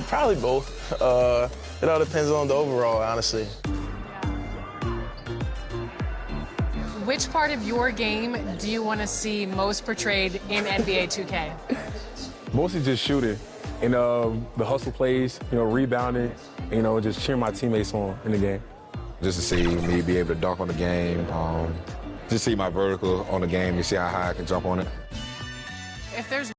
Probably both. It all depends on the overall, honestly. Which part of your game do you want to see most portrayed in NBA 2K? Mostly just shooting and the hustle plays, rebounding, just cheering my teammates on in the game. Just to see me be able to dunk on the game, just see my vertical on the game, you see how high I can jump on it. If there's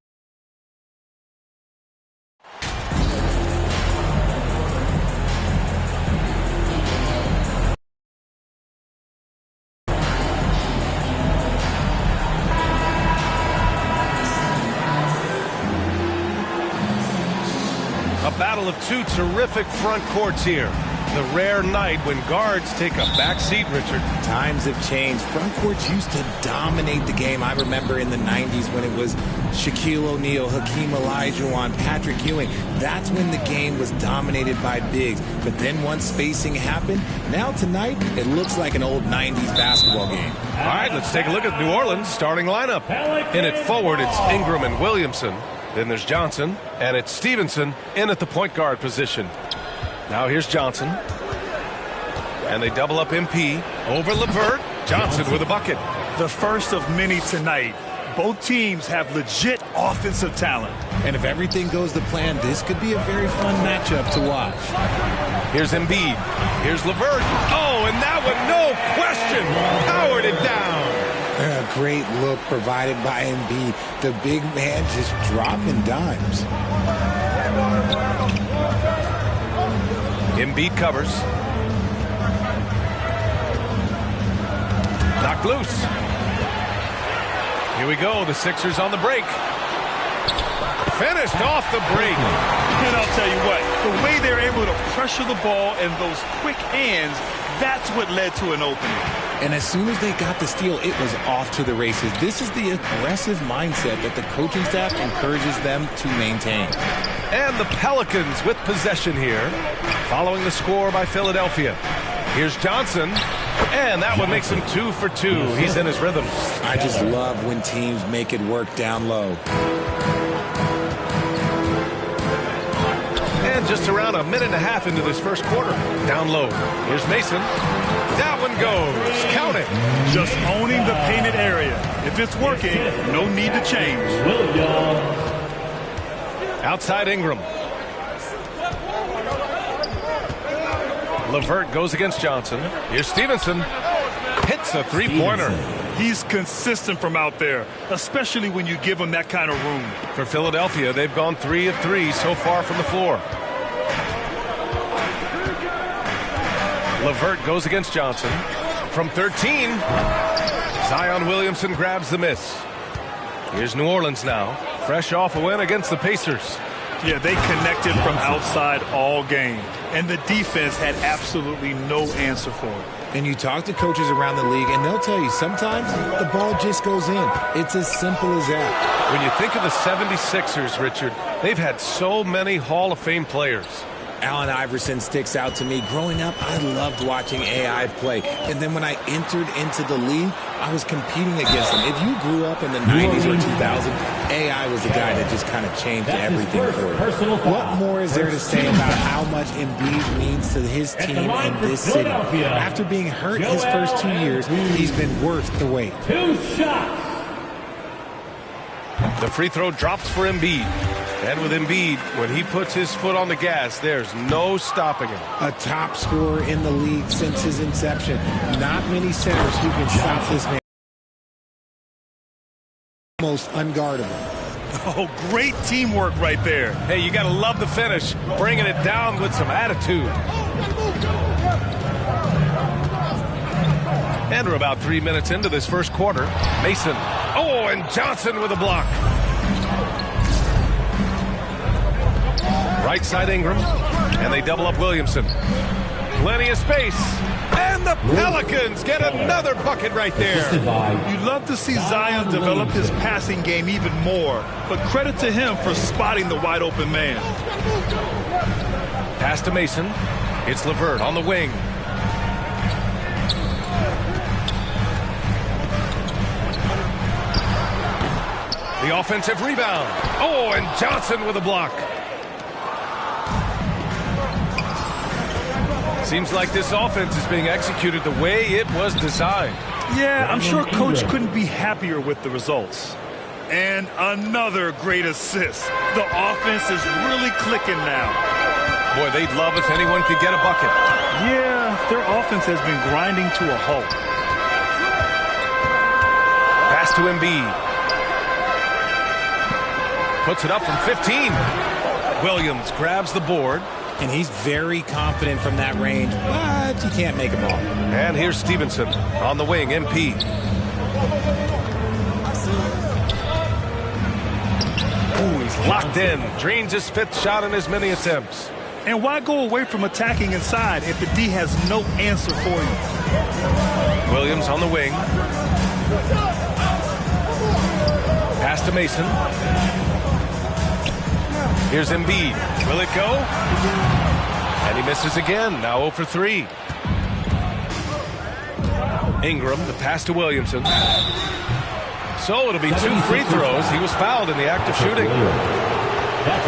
A battle of two terrific front courts here. The rare night when guards take a back seat, Richard. Times have changed. Front courts used to dominate the game. I remember in the 90s when it was Shaquille O'Neal, Hakeem Olajuwon, Patrick Ewing. That's when the game was dominated by bigs. But then once spacing happened, now tonight it looks like an old 90s basketball game. All right, let's take a look at New Orleans' starting lineup. In it forward, it's Ingram and Williamson. Then there's Johnson, and it's Stevenson in at the point guard position. Now here's Johnson. And they double up MP over LeVert. Johnson with a bucket. The first of many tonight. Both teams have legit offensive talent. And if everything goes to plan, this could be a very fun matchup to watch. Here's Embiid. Here's LeVert. Oh, and that one, no question, powered it down. A great look provided by Embiid. The big man just dropping dimes. Embiid covers. Knocked loose. Here we go. The Sixers on the break. Finished off the break. And I'll tell you what, the way they're able to pressure the ball and those quick hands, that's what led to an opening. And as soon as they got the steal, it was off to the races. This is the aggressive mindset that the coaching staff encourages them to maintain. And the Pelicans with possession here, following the score by Philadelphia. Here's Johnson, and that one makes him 2 for 2. He's in his rhythm. I just love when teams make it work down low. And just around a minute and a half into this first quarter. Down low. Here's Mason. That one goes. Count it. Just owning the painted area. If it's working, no need to change. Outside Ingram. LeVert goes against Johnson. Here's Stevenson. Hits a three-pointer. He's consistent from out there, especially when you give him that kind of room. For Philadelphia, they've gone 3 of 3 so far from the floor. LeVert goes against Johnson. From 13, Zion Williamson grabs the miss. Here's New Orleans now, fresh off a win against the Pacers. Yeah, they connected from outside all game, and the defense had absolutely no answer for it. And you talk to coaches around the league, and they'll tell you sometimes the ball just goes in. It's as simple as that. When you think of the 76ers, Richard, they've had so many Hall of Fame players. Allen Iverson sticks out to me. Growing up, I loved watching AI play. And then when I entered into the league, I was competing against him. If you grew up in the 90s or 2000s, AI was the guy that just kind of changed everything for you. What more is there to say about how much Embiid means to his team in this city? After being hurt his first 2 years, he's been worth the wait. 2 shots. The free throw drops for Embiid. And with Embiid, when he puts his foot on the gas, there's no stopping him. A top scorer in the league since his inception. Not many centers who can stop this man. Almost unguardable. Oh, great teamwork right there. Hey, you got to love the finish. Bringing it down with some attitude. And we're about 3 minutes into this first quarter. Mason. Oh, and Johnson with a block. Right side Ingram, and they double up Williamson. Plenty of space, and the Pelicans get another bucket right there. You'd love to see Zion develop his passing game even more, but credit to him for spotting the wide open man. Pass to Mason. It's LeVert on the wing. The offensive rebound. Oh, and Johnson with a block. Seems like this offense is being executed the way it was designed. Yeah, I'm sure Coach couldn't be happier with the results. And another great assist. The offense is really clicking now. Boy, they'd love if anyone could get a bucket. Yeah, their offense has been grinding to a halt. Pass to Embiid. Puts it up from 15. Williams grabs the board. And he's very confident from that range, but you can't make him all. And here's Stevenson on the wing, MP. Ooh, he's locked in. Drains his 5th shot in as many attempts. And why go away from attacking inside if the D has no answer for you? Williams on the wing. Pass to Mason. Here's Embiid. Will it go? And he misses again. Now 0 for 3. Ingram, the pass to Williamson. So it'll be 2 free throws. He was fouled in the act of shooting.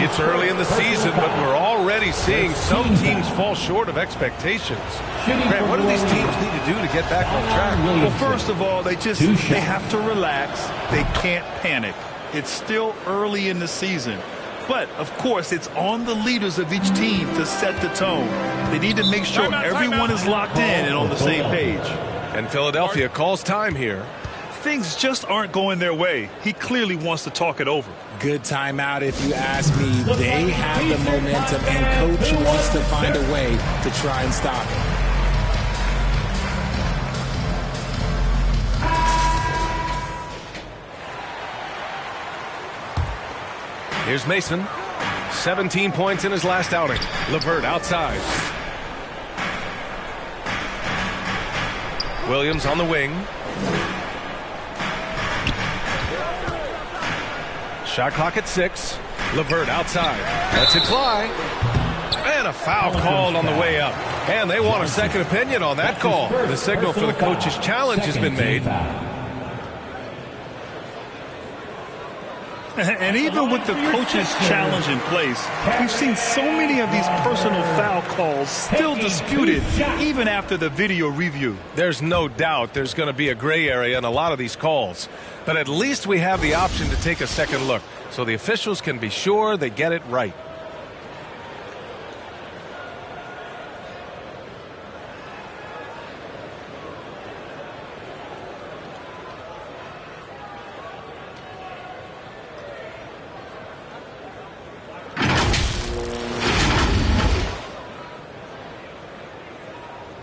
It's early in the season, but we're already seeing some teams fall short of expectations. Grant, what do these teams need to do to get back on track? Well, first of all, they have to relax. They can't panic. It's still early in the season. But, of course, it's on the leaders of each team to set the tone. They need to make sure everyone is locked in and on the same page. And Philadelphia calls time here. Things just aren't going their way. He clearly wants to talk it over. Good timeout if you ask me. They have the momentum, and Coach wants to find a way to try and stop it. Here's Mason. 17 points in his last outing. LeVert outside. Williams on the wing. Shot clock at 6. LeVert outside. Lets it fly. And a foul called on the way up. And they want a second opinion on that call. The signal for the coach's challenge has been made. And even with the coach's challenge in place, we've seen so many of these personal foul calls still disputed even after the video review. There's no doubt there's going to be a gray area in a lot of these calls. But at least we have the option to take a second look so the officials can be sure they get it right.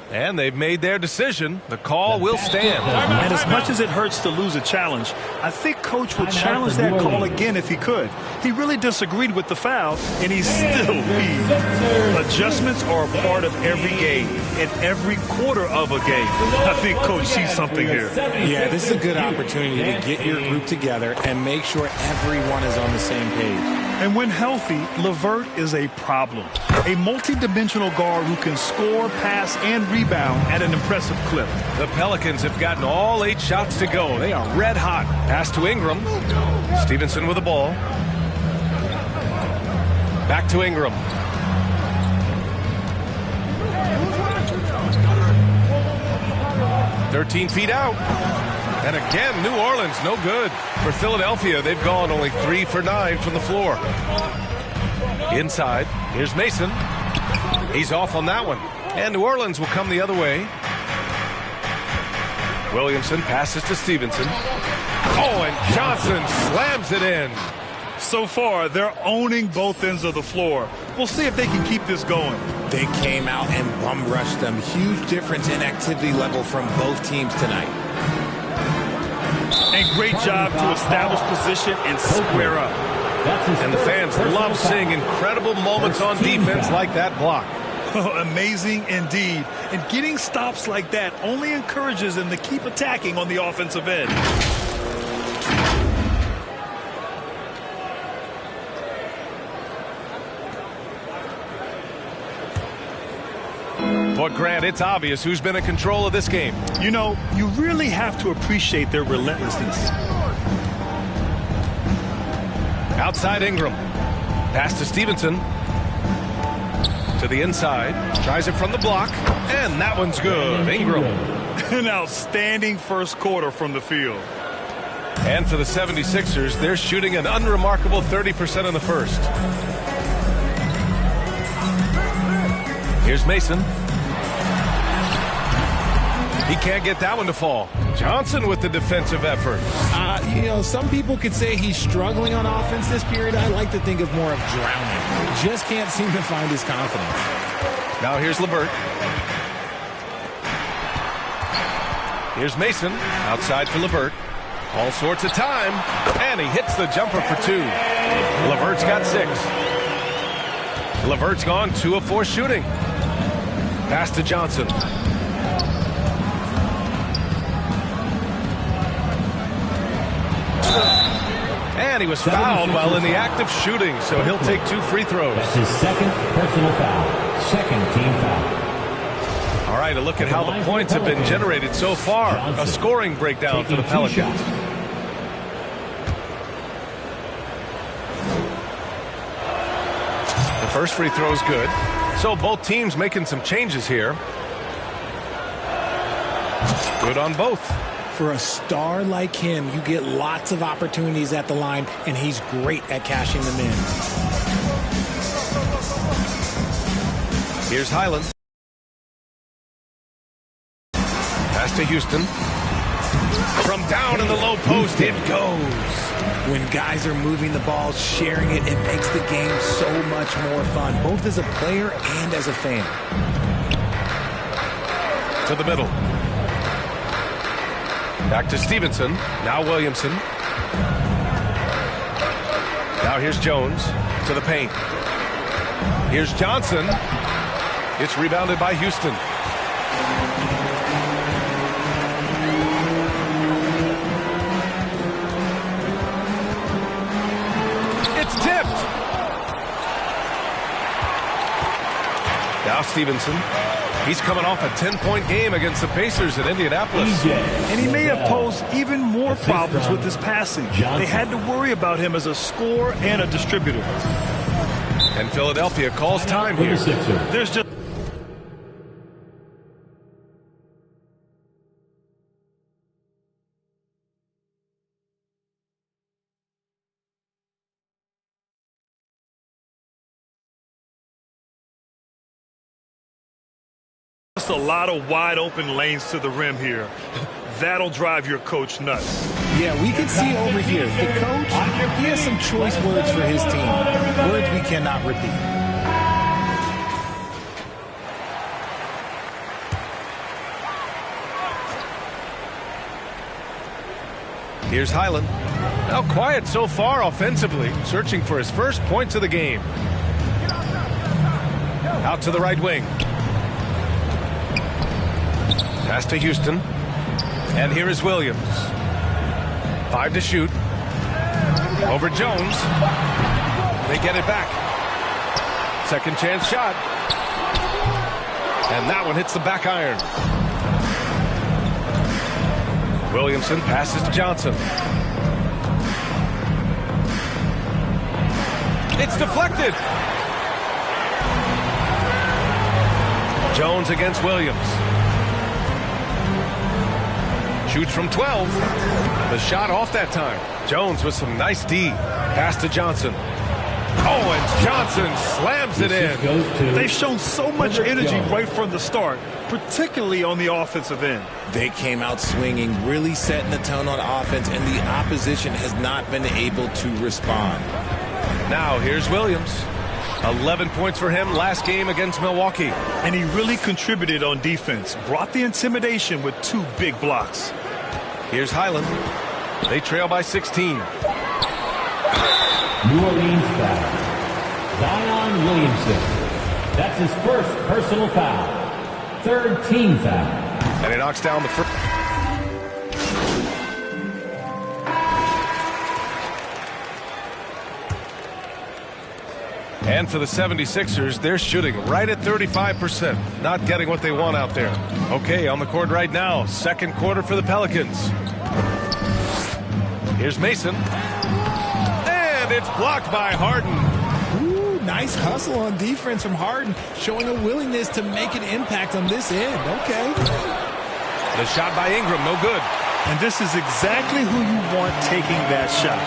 And they've made their decision. The call will stand. And as much as it hurts to lose a challenge, I think Coach would challenge that call again if he could. He really disagreed with the foul, and he's still lead. Adjustments are a part of every game, and every quarter of a game. I think Coach sees something here. Yeah, this is a good opportunity to get your group together and make sure everyone is on the same page. And when healthy, LeVert is a problem. A multi-dimensional guard who can score, pass, and rebound at an impressive clip. The Pelicans have gotten all 8 shots to go. They are red hot. Pass to Ingram. Stevenson with the ball. Back to Ingram. "13 feet out. And again, New Orleans, no good. For Philadelphia, they've gone only 3 for 9 from the floor. Inside, here's Mason. He's off on that one. And New Orleans will come the other way. Williamson passes to Stevenson. Oh, and Johnson slams it in. So far, they're owning both ends of the floor. We'll see if they can keep this going. They came out and bum rushed them. Huge difference in activity level from both teams tonight. And great job to establish position and square up. And the fans love seeing incredible moments on defense like that block. Amazing indeed. And getting stops like that only encourages them to keep attacking on the offensive end. But Grant, it's obvious who's been in control of this game. You know, you really have to appreciate their relentlessness. Outside Ingram. Pass to Stevenson. To the inside. Tries it from the block. And that one's good. Ingram. An outstanding first quarter from the field. And for the 76ers, they're shooting an unremarkable 30% in the first. Here's Mason. He can't get that one to fall. Johnson with the defensive effort. You know, some people could say he's struggling on offense this period. I like to think of more of drowning. Just can't seem to find his confidence. Now here's LeVert. Here's Mason. Outside for LeVert. All sorts of time. And he hits the jumper for 2. LeVert's got 6. LeVert's gone 2 of 4 shooting. Pass to Johnson. And he was fouled while in the act of shooting, so he'll take 2 free throws. That's his second personal foul. Second team foul. All right, a look at how the points have been generated so far. A scoring breakdown for the Pelicans. The first free throw is good. So both teams making some changes here. Good on both. For a star like him, you get lots of opportunities at the line, and he's great at cashing them in. Here's Highland. Pass to Houston. From down in the low post, it goes. When guys are moving the ball, sharing it, it makes the game so much more fun, both as a player and as a fan. To the middle. Back to Stevenson. Now Williamson. Now here's Jones to the paint. Here's Johnson. It's rebounded by Houston. It's tipped. Now Stevenson. He's coming off a 10-point game against the Pacers in Indianapolis. And he may have posed even more problems with his passing. They had to worry about him as a scorer and a distributor. And Philadelphia calls time here. There's just a lot of wide open lanes to the rim here. That'll drive your coach nuts. Yeah, we can see over here, the coach, he has some choice words for his team. Words we cannot repeat. Here's Highland. Now quiet so far offensively, searching for his first points of the game. Out to the right wing. Pass to Houston. And here is Williams. 5 to shoot. Over Jones. They get it back. Second chance shot. And that one hits the back iron. Williamson passes to Johnson. It's deflected. Jones against Williams. Shoots from 12. The shot off that time. Jones with some nice D. Pass to Johnson. Oh, and Johnson slams it in. They've shown so much energy right from the start, particularly on the offensive end. They came out swinging, really setting the tone on offense, and the opposition has not been able to respond. Now here's Williams. 11 points for him last game against Milwaukee. And he really contributed on defense. Brought the intimidation with 2 big blocks. Here's Highland. They trail by 16. New Orleans foul. Zion Williamson. That's his first personal foul. Third team foul. And he knocks down the first. And for the 76ers, they're shooting right at 35%. Not getting what they want out there. Okay, on the court right now. Second quarter for the Pelicans. Here's Mason. And it's blocked by Harden. Ooh, Nice hustle on defense from Harden, showing a willingness to make an impact on this end. Okay. The shot by Ingram, no good. And this is exactly who you want taking that shot.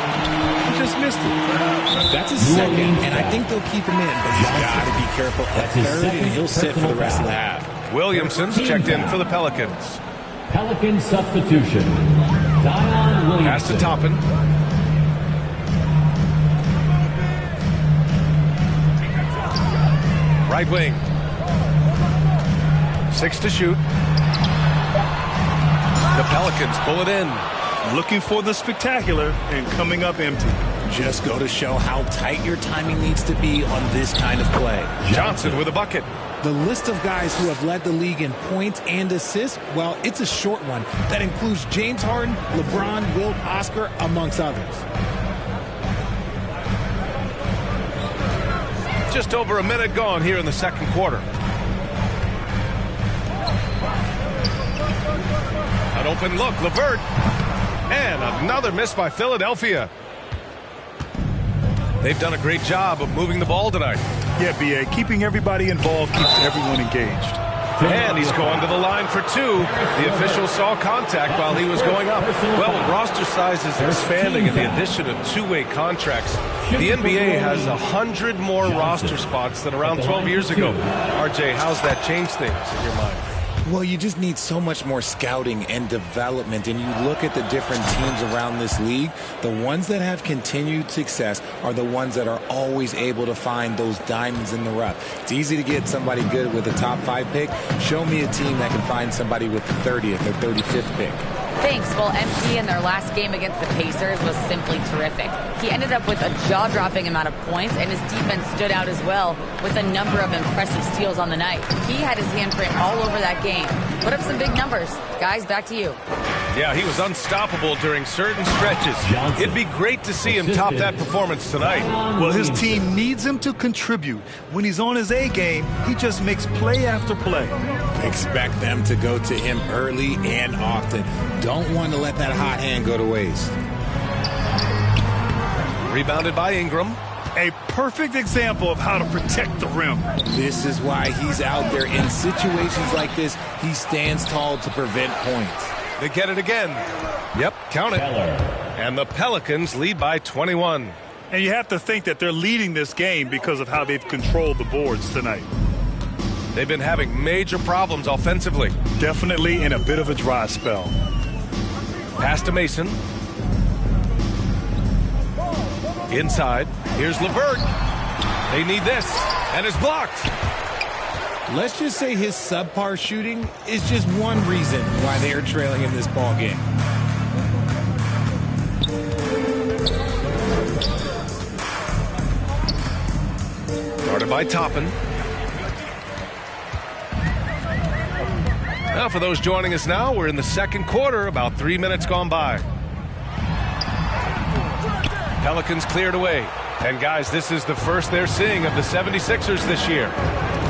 He just missed it. That's his second, and I think they'll keep him in, but he's got to be careful at third, and he'll sit for the rest of the half. Williamson's checked in for the Pelicans. Pelican substitution. Zion Williamson. Pass to Toppin. Right wing. 6 to shoot. The Pelicans pull it in. Looking for the spectacular and coming up empty. Just go to show how tight your timing needs to be on this kind of play. Johnson with a bucket. The list of guys who have led the league in points and assists, well, it's a short one. That includes James Harden, LeBron, Wilt, Oscar, amongst others. Just over a minute gone here in the second quarter. An open look, LeVert. And another miss by Philadelphia. They've done a great job of moving the ball tonight. Yeah, B.A., keeping everybody involved keeps everyone engaged. And he's going to the line for 2. The official saw contact while he was going up. Well, roster size is expanding and the addition of two-way contracts. The NBA has 100 more roster spots than around 12 years ago. RJ, how's that changed things in your mind? Well, you just need so much more scouting and development, and you look at the different teams around this league, the ones that have continued success are the ones that are always able to find those diamonds in the rough. It's easy to get somebody good with a top 5 pick. Show me a team that can find somebody with the 30th or 35th pick. Thanks. Well, MP in their last game against the Pacers was simply terrific. He ended up with a jaw-dropping amount of points, and his defense stood out as well with a number of impressive steals on the night. He had his handprint all over that game. Put up some big numbers. Guys, back to you. Yeah, he was unstoppable during certain stretches. It'd be great to see him top that performance tonight. Well, his team needs him to contribute. When he's on his A game, he just makes play after play. Expect them to go to him early and often. Don't want to let that hot hand go to waste. Rebounded by Ingram. A perfect example of how to protect the rim. This is why he's out there in situations like this. He stands tall to prevent points. They get it again. Yep, count it. And the Pelicans lead by 21. And you have to think that they're leading this game because of how they've controlled the boards tonight. They've been having major problems offensively. Definitely in a bit of a dry spell. Pass to Mason. Inside. Here's LeVert. They need this. And it's blocked. Let's just say his subpar shooting is just one reason why they are trailing in this ball game. Guarded by Toppin. Now, for those joining us now, we're in the second quarter, about 3 minutes gone by. Pelicans cleared away. And, guys, this is the first they're seeing of the 76ers this year.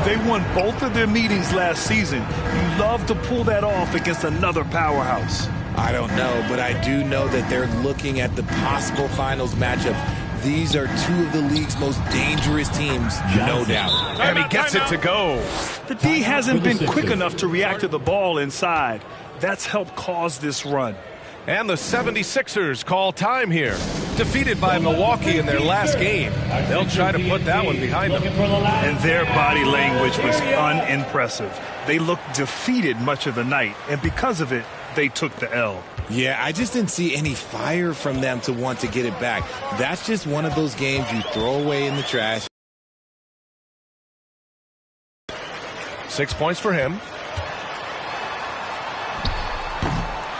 They won both of their meetings last season. You love to pull that off against another powerhouse. I don't know, but I do know that they're looking at the possible finals matchups. These are two of the league's most dangerous teams, no doubt. And he gets it to go. The D hasn't been quick enough to react to the ball inside. That's helped cause this run. And the 76ers call time here. Defeated by Milwaukee in their last game. They'll try to put that one behind them. And their body language was unimpressive. They looked defeated much of the night, and because of it, they took the L. Yeah, I just didn't see any fire from them to want to get it back. That's just one of those games you throw away in the trash. 6 points for him.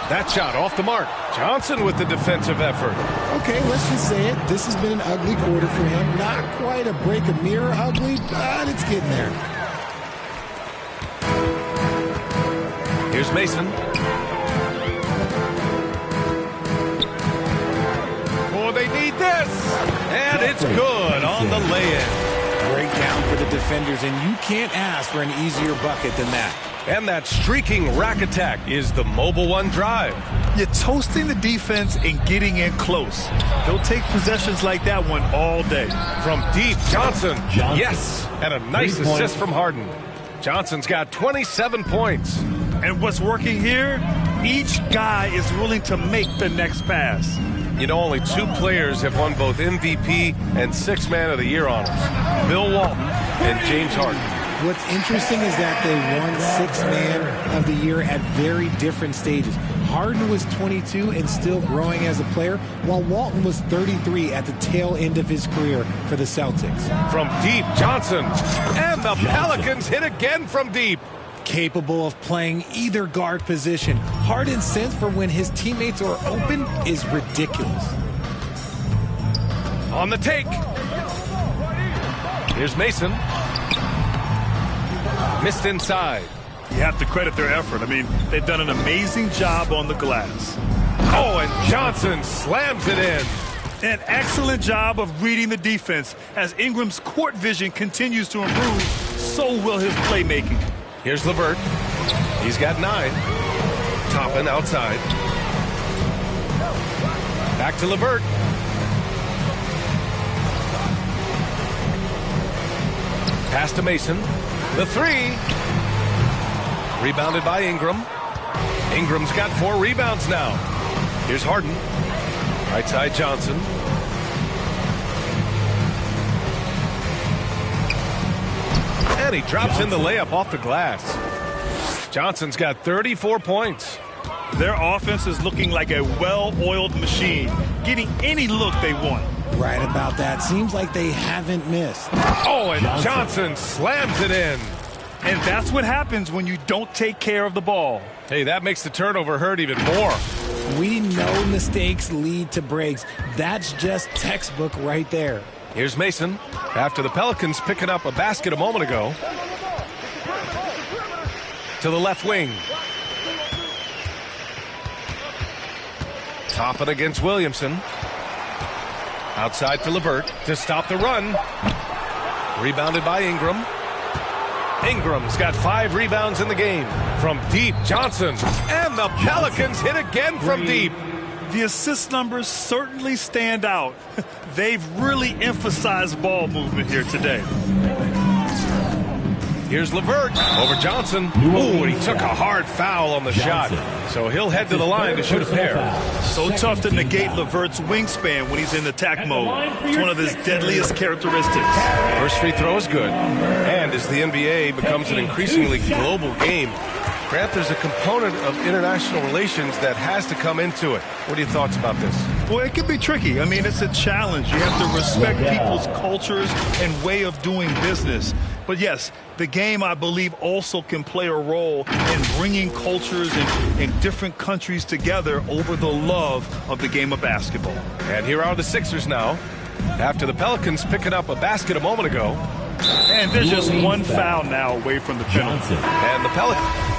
That shot off the mark. Johnson with the defensive effort. Okay, let's just say it. This has been an ugly quarter for him. Not quite a break a mirror ugly, but it's getting there. Here's Mason. Oh, they need this. And it's good on the lay-in. Breakdown for the defenders, and you can't ask for an easier bucket than that. And that streaking rack attack is the Mobile One drive. You're toasting the defense and getting in close. They'll take possessions like that one all day. From deep, Johnson. Yes, and a nice assist from Harden. Johnson's got 27 points. And what's working here? Each guy is willing to make the next pass. You know, only 2 players have won both MVP and 6th Man of the Year honors. Bill Walton and James Harden. What's interesting is that they won 6th Man of the Year at very different stages. Harden was 22 and still growing as a player, while Walton was 33 at the tail end of his career for the Celtics. From deep, Johnson. And the Pelicans hit again from deep. Capable of playing either guard position. Harden's sense for when his teammates are open is ridiculous. On the take. Here's Mason. Missed inside. You have to credit their effort. I mean, they've done an amazing job on the glass. Oh, and Johnson slams it in. An excellent job of reading the defense. As Ingram's court vision continues to improve, so will his playmaking. Here's LeVert. He's got 9. Toppin outside. Back to LeVert. Pass to Mason. The 3. Rebounded by Ingram. Ingram's got 4 rebounds now. Here's Harden. Right side Johnson. And he drops in the layup off the glass. Johnson's got 34 points. Their offense is looking like a well-oiled machine, getting any look they want. Right about that. Seems like they haven't missed. Oh, and Johnson slams it in. And that's what happens when you don't take care of the ball. Hey, that makes the turnover hurt even more. We know mistakes lead to breaks. That's just textbook right there. Here's Mason after the Pelicans picking up a basket a moment ago. To the left wing. Toppin against Williamson. Outside to LeVert to stop the run. Rebounded by Ingram. Ingram's got 5 rebounds in the game. From deep, Johnson. And the Pelicans hit again from deep. The assist numbers certainly stand out. They've really emphasized ball movement here today. Here's LeVert over Johnson. Ooh, and he took a hard foul on the shot. So he'll head to the line to shoot a pair. So tough to negate LeVert's wingspan when he's in attack mode. It's one of his deadliest characteristics. First free throw is good. And as the NBA becomes an increasingly global game, Grant, there's a component of international relations that has to come into it. What are your thoughts about this? Well, it can be tricky. I mean, it's a challenge. You have to respect people's cultures and way of doing business. But yes, the game, I believe, also can play a role in bringing cultures in different countries together over the love of the game of basketball. And here are the Sixers now, after the Pelicans picking up a basket a moment ago. And there's just one foul now away from the penalty. And the Pelicans.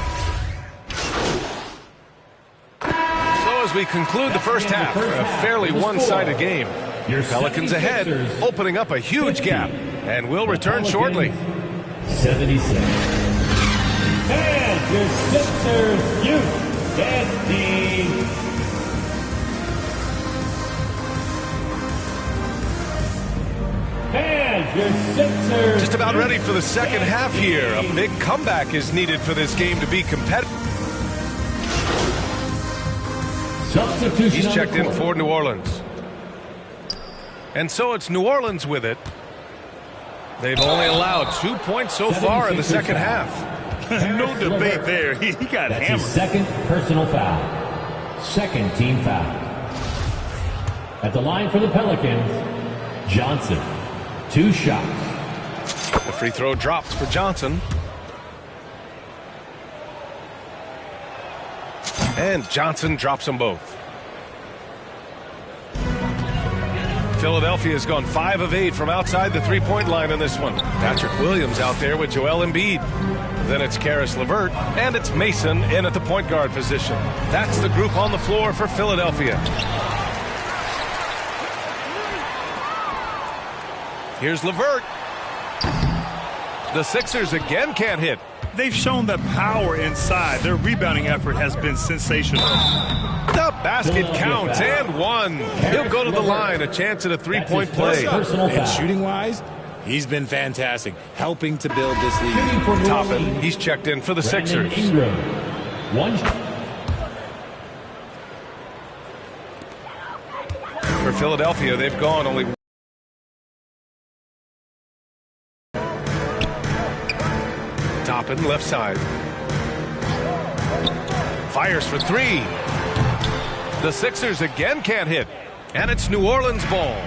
So as we conclude the first half, a fairly one-sided game. Pelicans ahead, opening up a huge gap. And we'll return shortly. 76. And your Sixers youth dance team. And your Sixers. Just about ready for the second half here. A big comeback is needed for this game to be competitive. Substitution. He's checked in for New Orleans. And so it's New Orleans with it. They've only allowed 2 points so far in the second half. No debate there. He got That's hammered. His second personal foul. Second team foul. At the line for the Pelicans, Johnson. 2 shots. The free throw drops for Johnson. And Johnson drops them both. Philadelphia has gone 5 of 8 from outside the three-point line in this one. Patrick Williams out there with Joel Embiid. Then it's Karis LeVert, and it's Mason in at the point guard position. That's the group on the floor for Philadelphia. Here's LeVert. The Sixers again can't hit. They've shown the power inside. Their rebounding effort has been sensational. The basket counts and one. He'll go to the line, a chance at a three-point play. And shooting-wise, he's been fantastic, helping to build this lead. Toppin, he's checked in for the Sixers. For Philadelphia, they've gone only Toppin, left side. Fires for three. The Sixers again can't hit. And it's New Orleans ball.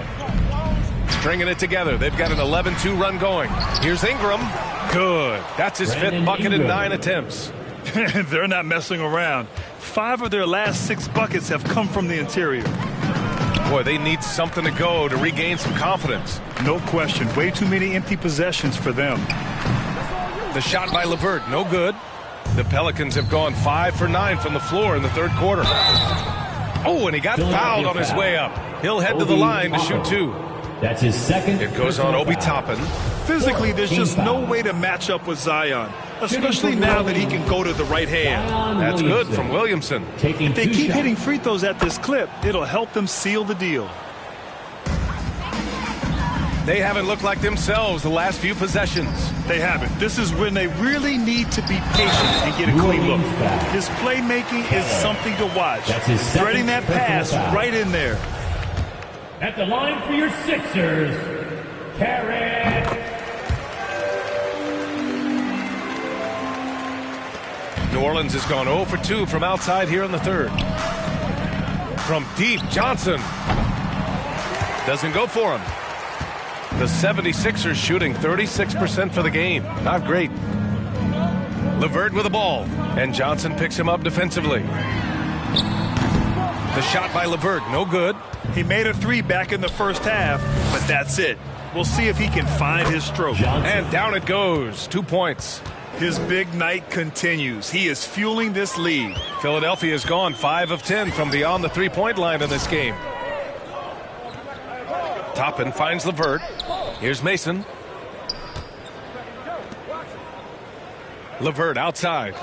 Stringing it together. They've got an 11-2 run going. Here's Ingram. Good. That's his fifth bucket in 9 attempts. They're not messing around. 5 of their last 6 buckets have come from the interior. Boy, they need something to go to regain some confidence. No question. Way too many empty possessions for them. The shot by LeVert, no good. The Pelicans have gone 5 for 9 from the floor in the third quarter. Oh, and he got fouled on his way up. He'll head to the line to shoot 2. That's his second. It goes on Obi Toppin. Physically, there's just no way to match up with Zion, especially now that he can go to the right hand. That's good from Williamson. If they keep hitting free throws at this clip, it'll help them seal the deal. They haven't looked like themselves the last few possessions. They haven't. This is when they really need to be patient and get a clean look. His playmaking is something to watch. Threading that pass right in there. At the line for your Sixers, Karen. New Orleans has gone 0 for 2 from outside here in the third. From deep, Johnson. Doesn't go for him. The 76ers shooting 36% for the game. Not great. LeVert with the ball. And Johnson picks him up defensively. The shot by LeVert, no good. He made a 3 back in the first half, but that's it. We'll see if he can find his stroke. And down it goes. 2 points. His big night continues. He is fueling this lead. Philadelphia has gone 5 of 10 from beyond the three-point line in this game. Toppin finds LeVert. Here's Mason. LeVert outside.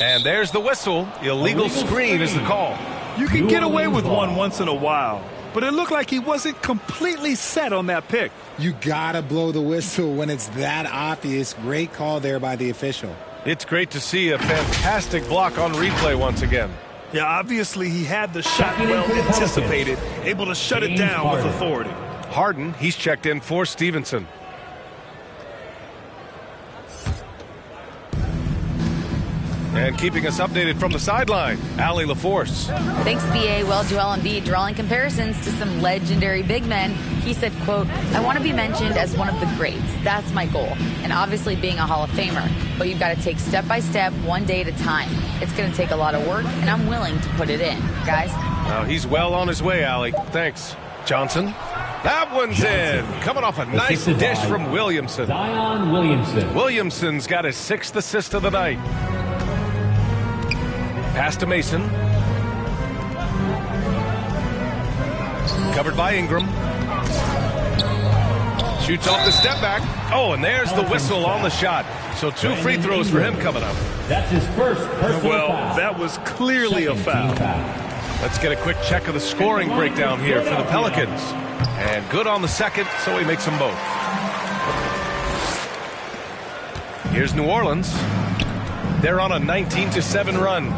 And there's the whistle. Illegal screen is the call. You can get away with one once in a while, but it looked like he wasn't completely set on that pick. You gotta blow the whistle when it's that obvious. Great call there by the official. It's great to see a fantastic block on replay once again. Yeah, obviously he had the shot well anticipated, able to shut it down with authority. Harden, he's checked in for Stevenson. And keeping us updated from the sideline, Allie LaForce. Thanks, B.A. Well, Joel Embiid drawing comparisons to some legendary big men. He said, quote, "I want to be mentioned as one of the greats. That's my goal. And obviously being a Hall of Famer. But you've got to take step by step, one day at a time. It's going to take a lot of work, and I'm willing to put it in." Guys? He's well on his way, Allie. Thanks. Johnson. That one's in. Coming off a nice dish from Williamson. Zion Williamson. Williamson's got his 6th assist of the night. Pass to Mason. Covered by Ingram. Shoots off the step back. Oh, and there's the whistle on the shot. So 2 free throws for him coming up. That's his first personal foul. That was clearly a foul. Let's get a quick check of the scoring breakdown here for the Pelicans. And good on the second, so he makes them both. Here's New Orleans. They're on a 19-7 run.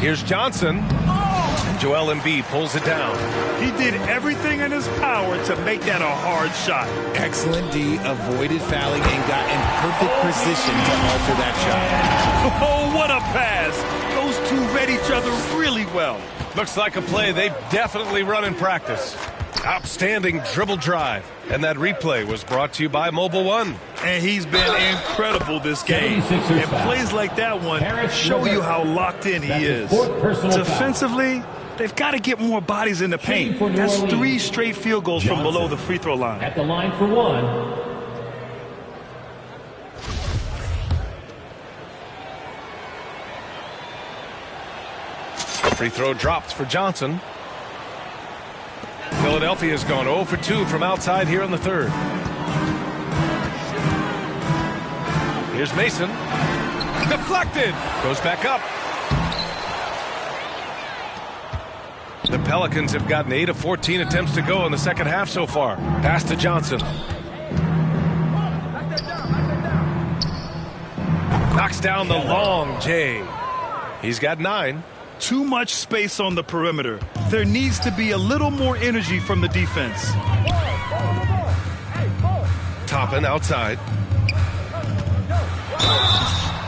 Here's Johnson. Joel Embiid pulls it down. He did everything in his power to make that a hard shot. Excellent D, avoided fouling and got in perfect position to alter that shot. Oh, what a pass. Those two read each other really well. Looks like a play they've definitely run in practice. Outstanding dribble drive. And that replay was brought to you by Mobile One. And he's been incredible this game. And plays like that one show you how locked in he is. Defensively, they've got to get more bodies in the paint. That's 3 straight field goals from below the free throw line. At the line for 1. Free throw dropped for Johnson. Philadelphia has gone 0 for 2 from outside here in the third. Here's Mason. Deflected. Goes back up. The Pelicans have gotten 8 of 14 attempts to go in the second half so far. Pass to Johnson. Knocks down the long J. He's got 9. Too much space on the perimeter. There needs to be a little more energy from the defense. Toppin outside.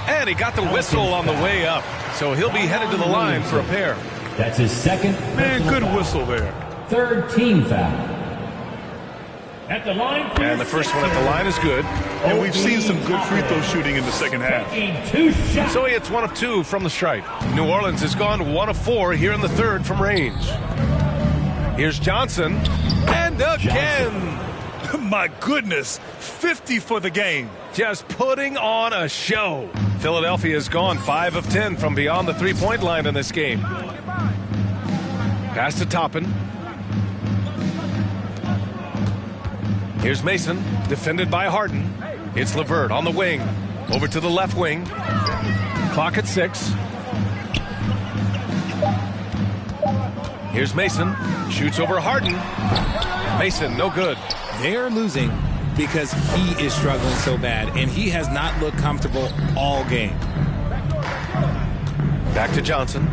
And he got the whistle on the way up. So he'll be headed to the line for a pair. That's his second. Man, good whistle there. Third team foul. At the line. And the first one at the line is good. And we've seen some good free throw shooting in the second half. So he hits 1 of 2 from the stripe. New Orleans has gone 1 of 4 here in the third from range. Here's Johnson. And again. My goodness. 50 for the game. Just putting on a show. Philadelphia has gone 5 of 10 from beyond the three-point line in this game. Pass to Toppin. Here's Mason, defended by Harden. It's LeVert on the wing. Over to the left wing. Clock at 6. Here's Mason. Shoots over Harden. Mason, no good. They are losing because he is struggling so bad, and he has not looked comfortable all game. Back to Johnson.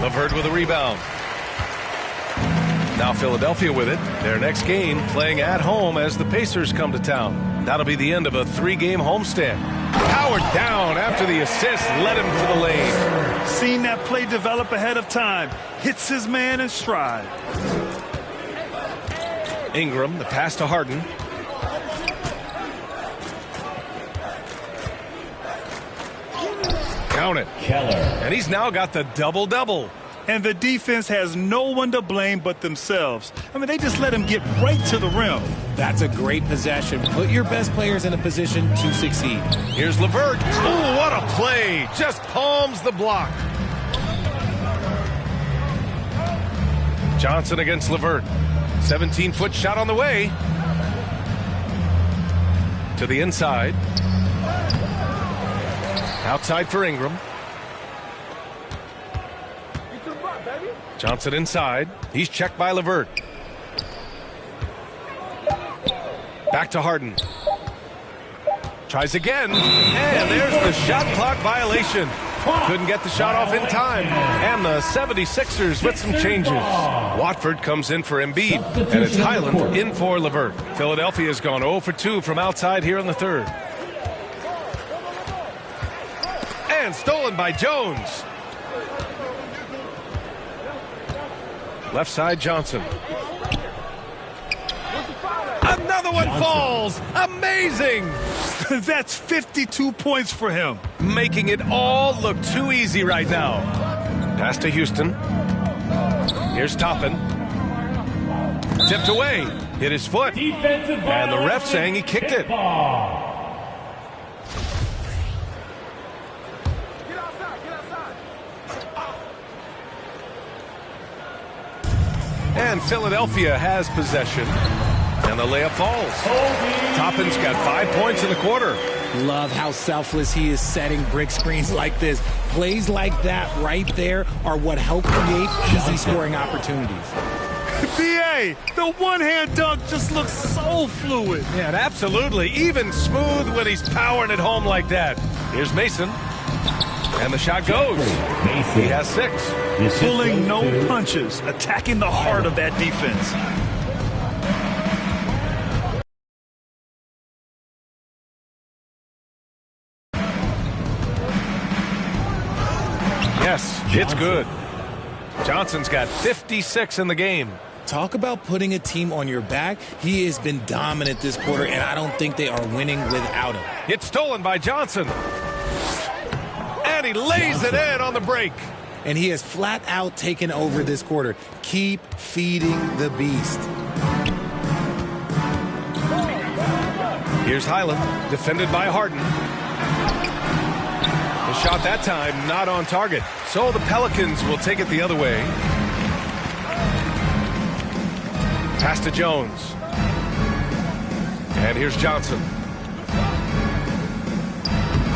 LeVert with a rebound. Now Philadelphia with it. Their next game playing at home as the Pacers come to town. That'll be the end of a 3-game homestand. Powered down after the assist led him to the lane. Seen that play develop ahead of time. Hits his man in stride. Ingram, the pass to Harden. Count it. Keller. And he's now got the double-double. And the defense has no one to blame but themselves. I mean, they just let him get right to the rim. That's a great possession. Put your best players in a position to succeed. Here's LeVert. Oh, what a play. Just palms the block. Johnson against LeVert. 17-foot shot on the way. To the inside. Outside for Ingram. Johnson inside. He's checked by LeVert. Back to Harden. Tries again. And there's the shot clock violation. Couldn't get the shot off in time. And the 76ers with some changes. Watford comes in for Embiid. And it's Highland in for LeVert. Philadelphia has gone 0 for 2 from outside here in the third. And stolen by Jones. Left side, Johnson. Another one falls. Amazing. That's 52 points for him. Making it all look too easy right now. Pass to Houston. Here's Toppin. Tipped away. Hit his foot. And the ref saying he kicked it. And Philadelphia has possession. And the layup falls. Toppin's got 5 points in the quarter. Love how selfless he is setting brick screens like this. Plays like that right there are what help create easy scoring opportunities. B.A., the one-hand dunk just looks so fluid. Yeah, absolutely. Even smooth when he's powering it home like that. Here's Mason. And the shot goes. He has 6. Pulling no punches, attacking the heart of that defense. Yes, it's good. Johnson's got 56 in the game. Talk about putting a team on your back. He has been dominant this quarter, and I don't think they are winning without him. It's stolen by Johnson. And he lays it in on the break. And he has flat out taken over this quarter. Keep feeding the beast. Here's Highland, defended by Harden. The shot that time not on target. So the Pelicans will take it the other way. Pass to Jones. And here's Johnson.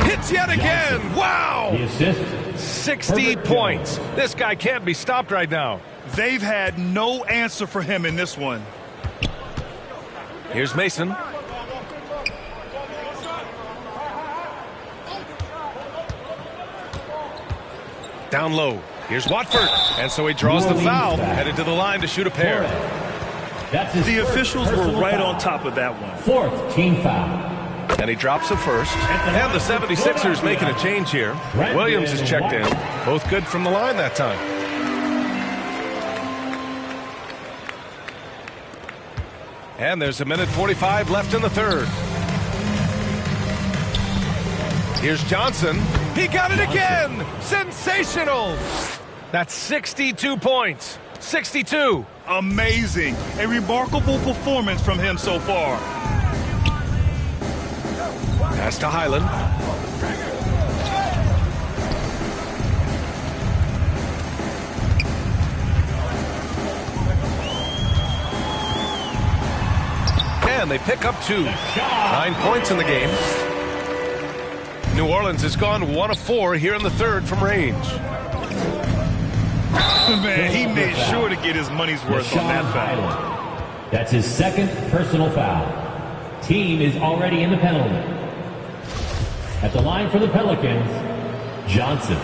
Hits yet again. Wow. The assist. 60 points. This guy can't be stopped right now. They've had no answer for him in this one. Here's Mason. Down low. Here's Watford. And so he draws the foul, headed to the line to shoot a pair. The officials were right on top of that one. Fourth team foul. And he drops a first. And the 76ers making a change here. Williams is checked in. Both good from the line that time. And there's 1:45 left in the third. Here's Johnson. He got it again. Sensational. That's 62 points. 62. Amazing. A remarkable performance from him so far. Pass to Highland. And they pick up 2. 9 points in the game. New Orleans has gone 1 of 4 here in the third from range. Man, he made sure to get his money's worth on that foul. That's his second personal foul. Team is already in the penalty. At the line for the Pelicans, Johnson.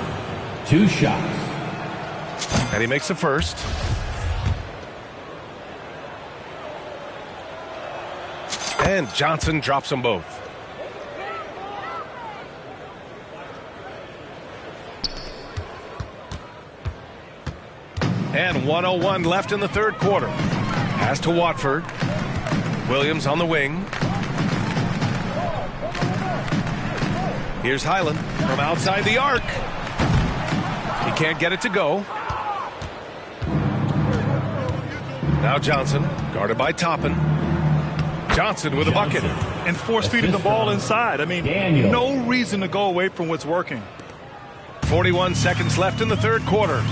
2 shots. And he makes the first. And Johnson drops them both. And 1:01 left in the third quarter. Pass to Watford. Williams on the wing. Here's Highland from outside the arc. He can't get it to go. Now Johnson, guarded by Toppin. Johnson with a bucket. And force-feeding the ball inside. I mean, no reason to go away from what's working. 41 seconds left in the third quarter.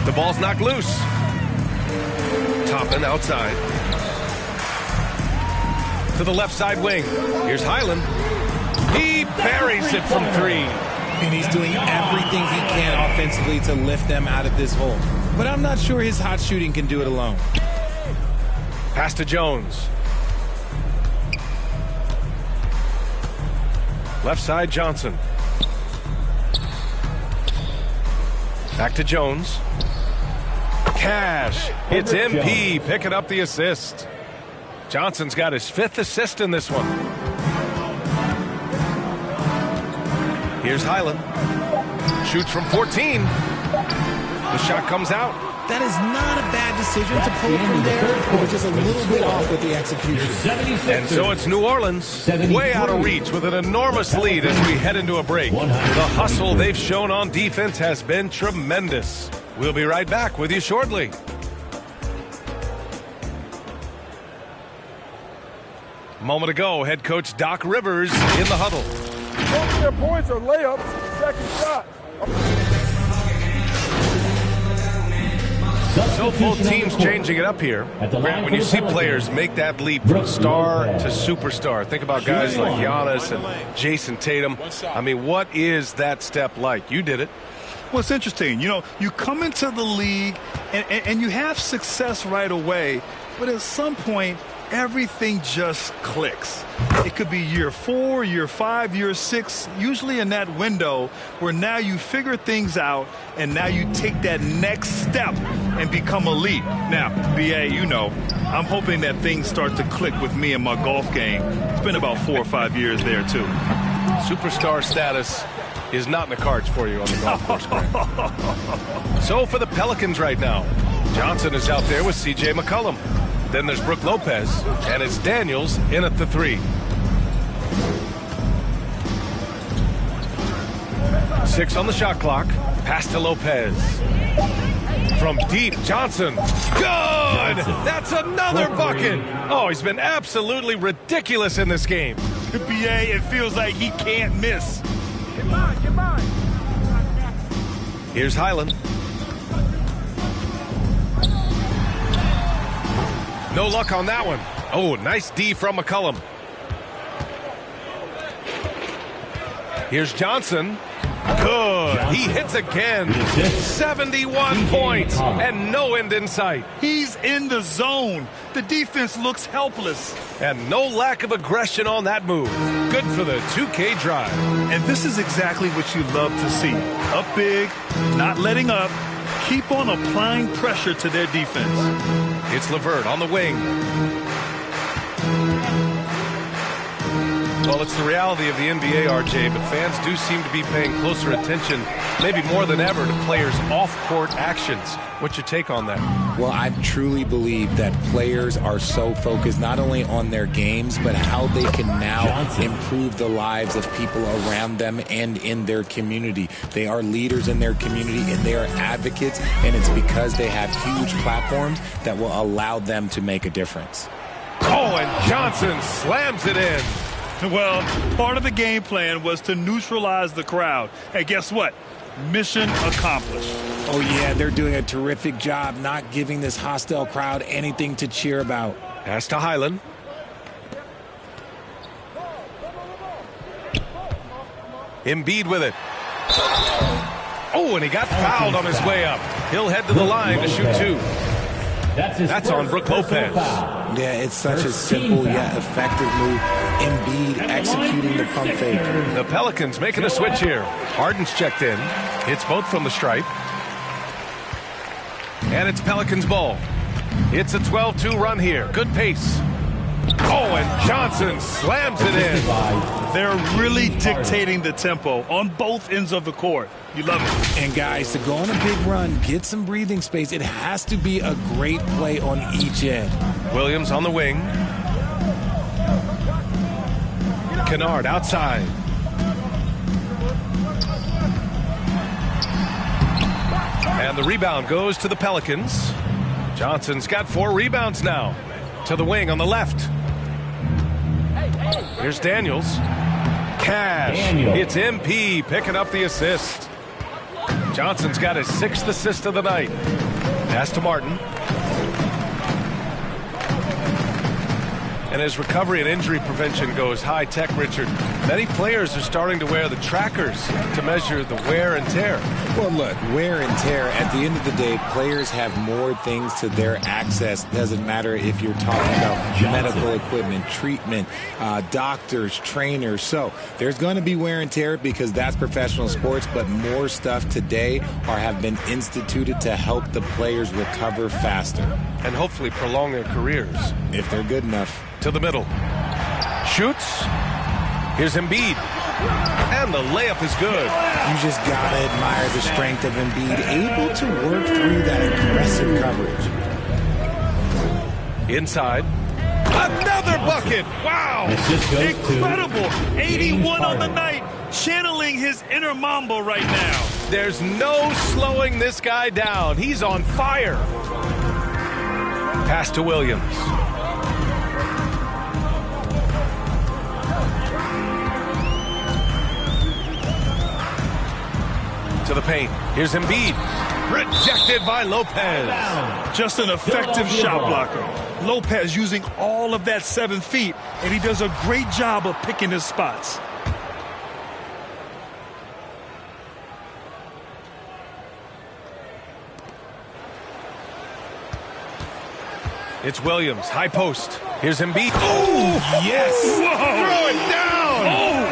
The ball's knocked loose. Toppin outside. To the left side wing. Here's Highland. He buries it from 3. And he's doing everything he can offensively to lift them out of this hole. But I'm not sure his hot shooting can do it alone. Pass to Jones. Left side, Johnson. Back to Jones. Cash. It's MP picking up the assist. Johnson's got his 5th assist in this one. Here's Highland. Shoots from 14. The shot comes out. That is not a bad decision to pull from there. It was just a little bit off with the execution. And so it's New Orleans way out of reach with an enormous lead as we head into a break. The hustle they've shown on defense has been tremendous. We'll be right back with you shortly. A moment ago, head coach Doc Rivers in the huddle. Most of their points are layups, second shot. So both teams changing it up here. Grant, when you see players make that leap from star to superstar, think about guys like Giannis and Jason Tatum. I mean, what is that step like? You did it. Well, it's interesting. You know, you come into the league and you have success right away, but at some point, everything just clicks. It could be year 4, year 5, year 6, usually in that window where now you figure things out and now you take that next step and become elite. Now, BA, you know, I'm hoping that things start to click with me in my golf game. It's been about 4 or 5 years there, too. Superstar status is not in the cards for you on the golf course, Grant. So for the Pelicans right now, Johnson is out there with C.J. McCollum. Then there's Brook Lopez, and it's Daniels in at the 3. 6 on the shot clock. Pass to Lopez. From deep, Johnson. Good! That's another bucket! Oh, he's been absolutely ridiculous in this game. BA, it feels like he can't miss. Here's Highland. No luck on that one. Oh, nice D from McCollum. Here's Johnson. Good. He hits again. 71 points and no end in sight. He's in the zone. The defense looks helpless. And no lack of aggression on that move. Good for the 2K drive. And this is exactly what you love to see. Up big, not letting up. Keep on applying pressure to their defense. It's LeVert on the wing. Well, it's the reality of the NBA, RJ, but fans do seem to be paying closer attention, maybe more than ever, to players' off-court actions. What's your take on that? Well, I truly believe that players are so focused not only on their games, but how they can now improve the lives of people around them and in their community. They are leaders in their community, and they are advocates, and it's because they have huge platforms that will allow them to make a difference. Oh, and Johnson slams it in. Well, part of the game plan was to neutralize the crowd. And guess what? Mission accomplished. Oh, yeah, they're doing a terrific job not giving this hostile crowd anything to cheer about. Pass to Highland. Embiid with it. Oh, and he got fouled on his way up. He'll head to the line to shoot two. That's on Brook Lopez. Yeah, it's such a simple yet effective move. Embiid executing the pump fake. The Pelicans making a switch here. Harden's checked in. Hits both from the stripe. And it's Pelicans ball. It's a 12-2 run here. Good pace. Oh, and Johnson slams it in. They're really dictating the tempo on both ends of the court. You love it. And guys, to go on a big run, get some breathing space, it has to be a great play on each end. Williams on the wing. Kennard outside. And the rebound goes to the Pelicans. Johnson's got 4 rebounds now. To the wing on the left. Here's Daniels. Cash. It's MP picking up the assist. Johnson's got his 6th assist of the night. Pass to Martin. And as recovery and injury prevention goes high tech, Richard, many players are starting to wear the trackers to measure the wear and tear. Well, look, wear and tear, at the end of the day, players have more things to their access. Doesn't matter if you're talking about medical equipment, treatment, doctors, trainers. So there's going to be wear and tear because that's professional sports, but more stuff today have been instituted to help the players recover faster. And hopefully prolong their careers. If they're good enough. To the middle. Shoots. Here's Embiid. And the layup is good. You just got to admire the strength of Embiid, able to work through that aggressive coverage. Inside. Another bucket. Wow. Incredible. 81 on the night. Channeling his inner Mamba right now. There's no slowing this guy down. He's on fire. Pass to Williams. To the paint. Here's Embiid. Rejected by Lopez. Just an effective shot blocker. Lopez using all of that 7 feet, and he does a great job of picking his spots. It's Williams. High post. Here's Embiid. Oh, yes. Whoa. Throw it down. Oh.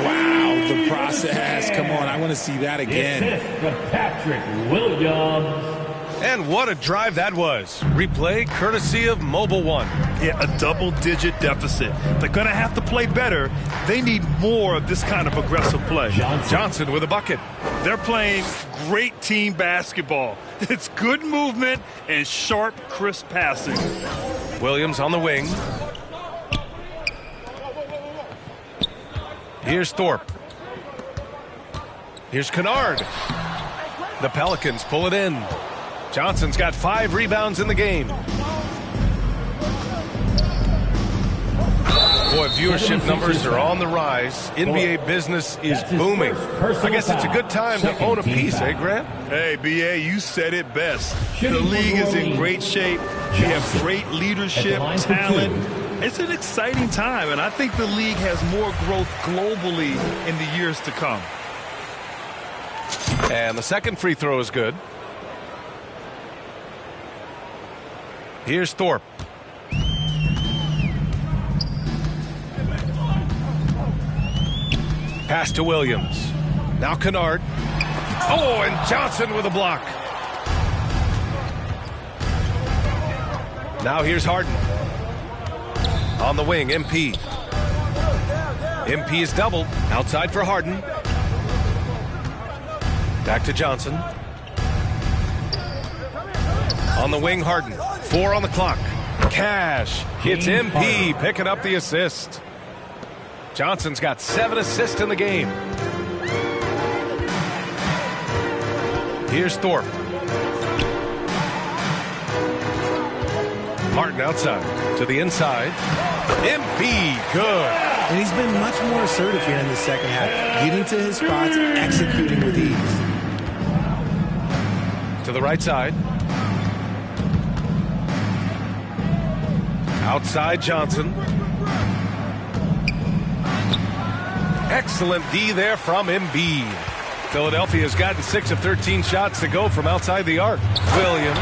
Wow, the process. Come on, I want to see that again. Assist from Patrick Williams. And what a drive that was. Replay courtesy of Mobile One. Yeah, a double-digit deficit. They're going to have to play better. They need more of this kind of aggressive play. Johnson with a bucket. They're playing great team basketball. It's good movement and sharp, crisp passing. Williams on the wing. Here's Thorpe. Here's Kennard. The Pelicans pull it in. Johnson's got 5 rebounds in the game. Boy, viewership numbers are on the rise. NBA business is booming. I guess it's a good time to own a piece, eh, Grant? Hey, B.A., you said it best. The league is in great shape. We have great leadership, talent. It's an exciting time, and I think the league has more growth globally in the years to come. And the second free throw is good. Here's Thorpe. Pass to Williams. Now Kennard. Oh, and Johnson with a block. Now here's Harden. On the wing, MP. MP is doubled. Outside for Harden. Back to Johnson. On the wing, Harden. 4 on the clock. Cash. It's MP picking up the assist. Johnson's got 7 assists in the game. Here's Thorpe. Martin outside to the inside. MP, good. And he's been much more assertive here in the second half, getting to his spots, executing with ease. To the right side. Outside Johnson. Excellent D there from Embiid. Philadelphia has gotten 6 of 13 shots to go from outside the arc. Williams.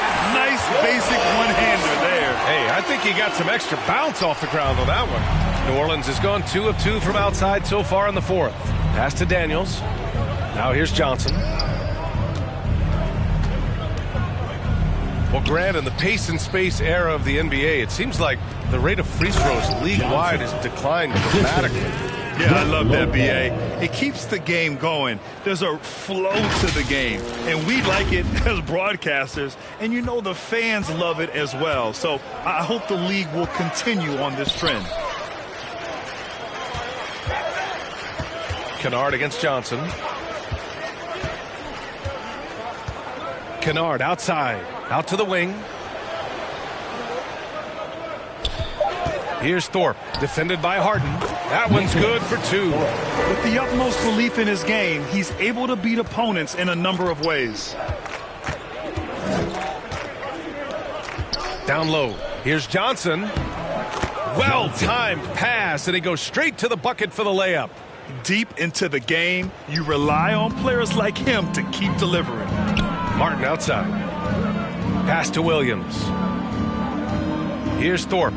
Nice basic one-hander. think he got some extra bounce off the ground on that one. New Orleans has gone 2 of 2 from outside so far in the fourth. Pass to Daniels. Now here's Johnson. Well, Grant, in the pace and space era of the NBA, it seems like the rate of free throws league-wide has declined dramatically. Yeah, I love that, B.A. It keeps the game going. There's a flow to the game, and we like it as broadcasters, and you know the fans love it as well. So I hope the league will continue on this trend. Kennard against Johnson. Kennard outside, out to the wing. Here's Thorpe, defended by Harden. That one's good for 2. With the utmost belief in his game, he's able to beat opponents in a number of ways. Down low, here's Johnson. Well-timed pass, and he goes straight to the bucket for the layup. Deep into the game, you rely on players like him to keep delivering. Martin outside. Pass to Williams. Here's Thorpe.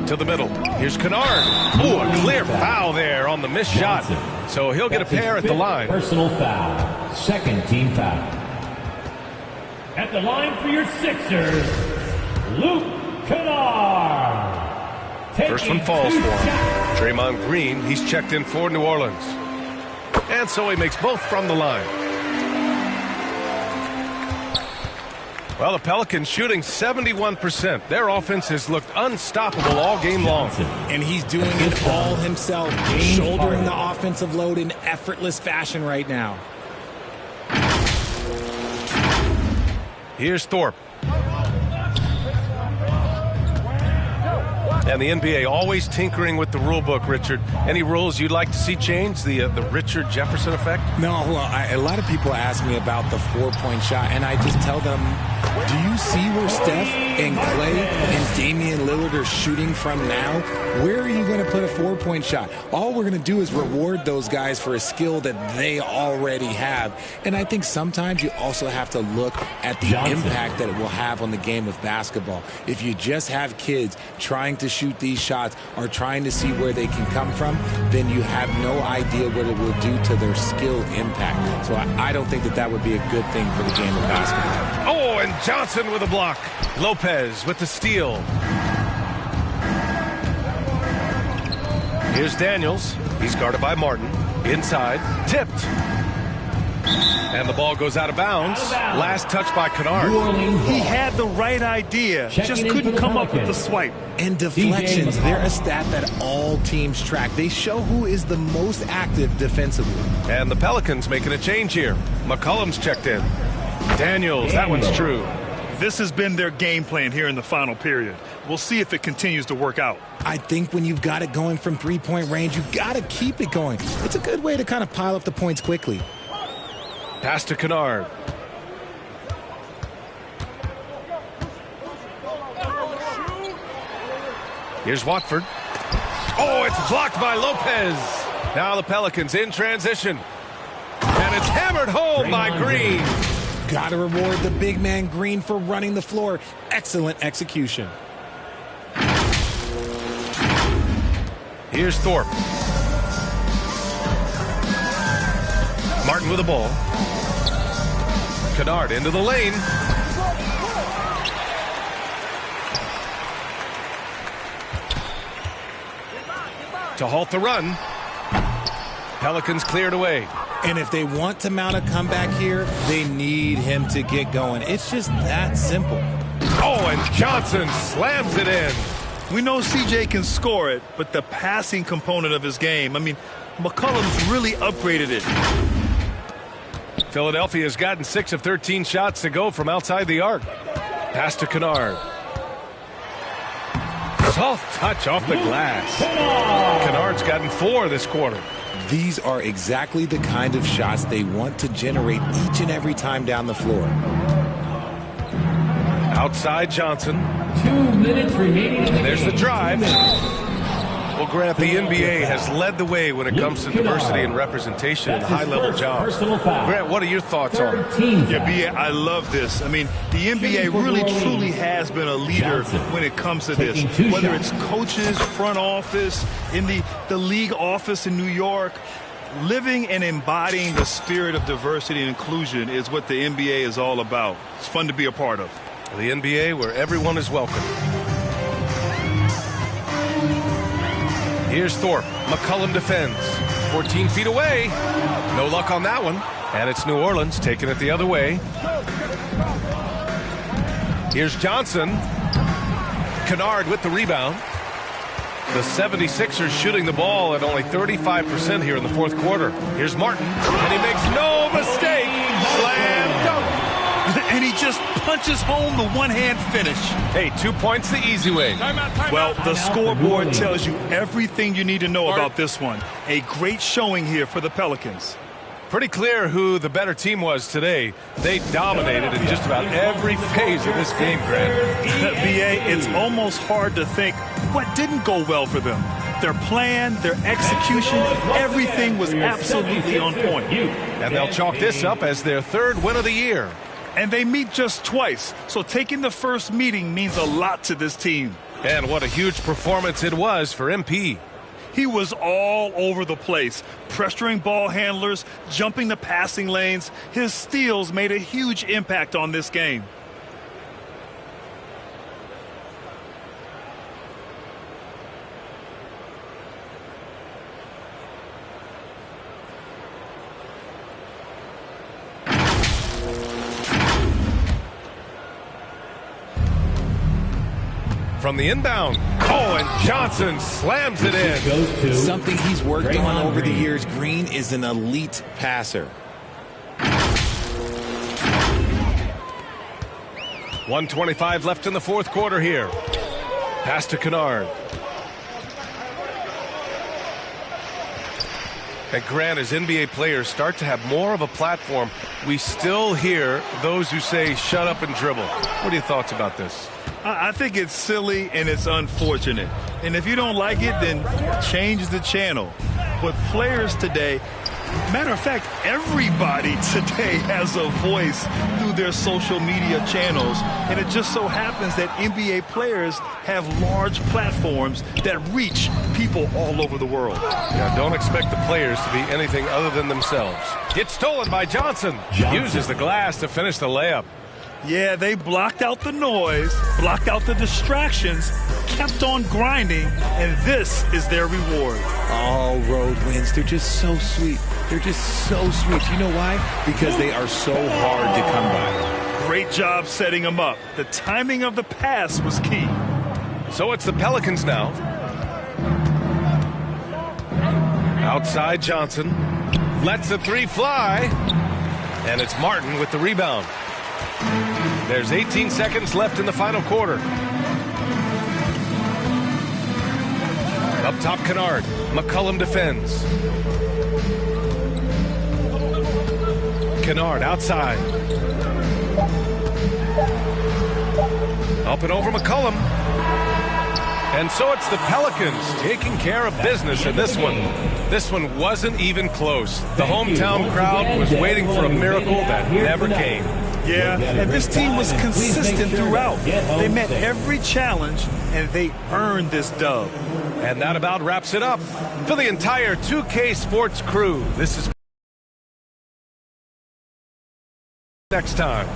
To the middle. Here's Kennard. Oh, a clear foul there on the missed shot. So he'll get a pair at the line. Personal foul. Second team foul. At the line for your Sixers, Luke Kennard. First one falls for him. Draymond Green, he's checked in for New Orleans. And so he makes both from the line. Well, the Pelicans shooting 71%. Their offense has looked unstoppable all game long. And he's doing it all himself, shouldering the offensive load in effortless fashion right now. Here's Thorpe. And the NBA always tinkering with the rule book, Richard. Any rules you'd like to see changed? The Richard Jefferson effect? No, well, a lot of people ask me about the 4-point shot, and I just tell them, do you see where Steph and Clay and Damian Lillard are shooting from now? Where are you going to put a 4-point shot? All we're going to do is reward those guys for a skill that they already have. And I think sometimes you also have to look at the impact that it will have on the game of basketball. If you just have kids trying to shoot these shots or trying to see where they can come from, then you have no idea what it will do to their skill impact. So I don't think that would be a good thing for the game of basketball. Oh, and Johnson with a block. Lopez with the steal. Here's Daniels. He's guarded by Martin. Inside. Tipped. And the ball goes out of bounds. Last touch by Kennard. He had the right idea, just couldn't come up with the swipe. And deflections, they're a stat that all teams track. They show who is the most active defensively. And the Pelicans making a change here. McCollum's checked in. Daniels, that one's true. This has been their game plan here in the final period. We'll see if it continues to work out. I think when you've got it going from 3-point range, you've got to keep it going. It's a good way to kind of pile up the points quickly. Pass to Kennard. Here's Watford. Oh, it's blocked by Lopez. Now the Pelicans in transition. And it's hammered home by Green. Got to reward the big man Green for running the floor. Excellent execution. Here's Thorpe. Martin with the ball. Kennard into the lane. To halt the run. Pelicans cleared away. And if they want to mount a comeback here, they need him to get going. It's just that simple. Oh, and Johnson slams it in. We know CJ can score it, but the passing component of his game, I mean, McCollum's really upgraded it. Philadelphia has gotten 6 of 13 shots to go from outside the arc. Pass to Kennard. Soft touch off the glass. Kennard's gotten 4 this quarter. These are exactly the kind of shots they want to generate each and every time down the floor. Outside Johnson. 2 minutes remaining. There's the drive. Well, Grant, the NBA has led the way when it comes to diversity and representation in high-level jobs. Grant, what are your thoughts on it? Yeah, BA, I love this. I mean, the NBA really, truly has been a leader when it comes to this. Whether it's coaches, front office, in the league office in New York, living and embodying the spirit of diversity and inclusion is what the NBA is all about. It's fun to be a part of. The NBA where everyone is welcome. Here's Thorpe. McCollum defends. 14 feet away. No luck on that one. And it's New Orleans taking it the other way. Here's Johnson. Kennard with the rebound. The 76ers shooting the ball at only 35% here in the fourth quarter. Here's Martin. And he makes no mistake. Slam dunk. And he just punches home the one-hand finish. Hey, 2 points the easy way. Well, the scoreboard tells you everything you need to know about this one. A great showing here for the Pelicans. Pretty clear who the better team was today. They dominated in just about every phase of this game, Grant. BA, it's almost hard to think what didn't go well for them. Their plan, their execution, everything was absolutely on point. And they'll chalk this up as their third win of the year. And they meet just twice, so taking the first meeting means a lot to this team. And what a huge performance it was for MP. He was all over the place, pressuring ball handlers, jumping the passing lanes. His steals made a huge impact on this game. From the inbound, and Johnson slams it in. Something he's worked on over the years. Green is an elite passer. 1:25 left in the fourth quarter here. Pass to Kennard. And Grant, as NBA players start to have more of a platform, we still hear those who say, shut up and dribble. What are your thoughts about this? I think it's silly and it's unfortunate. And if you don't like it, then change the channel. But players today, matter of fact, everybody today has a voice through their social media channels. And it just so happens that NBA players have large platforms that reach people all over the world. Yeah, don't expect the players to be anything other than themselves. It's stolen by Johnson. Uses the glass to finish the layup. Yeah, they blocked out the noise, blocked out the distractions, kept on grinding, and this is their reward. All road wins. They're just so sweet. They're just so sweet. You know why? Because they are so hard to come by. Great job setting them up. The timing of the pass was key. So it's the Pelicans now. Outside Johnson. Lets the three fly. And it's Martin with the rebound. There's 18 seconds left in the final quarter. Up top, Kennard. McCollum defends. Kennard outside. Up and over McCollum. And so it's the Pelicans taking care of business in this one. This one wasn't even close. The hometown crowd was waiting for a miracle that never came. Yeah, and this team was consistent throughout. They met every challenge, and they earned this dub. And that about wraps it up. For the entire 2K Sports crew, this is next time.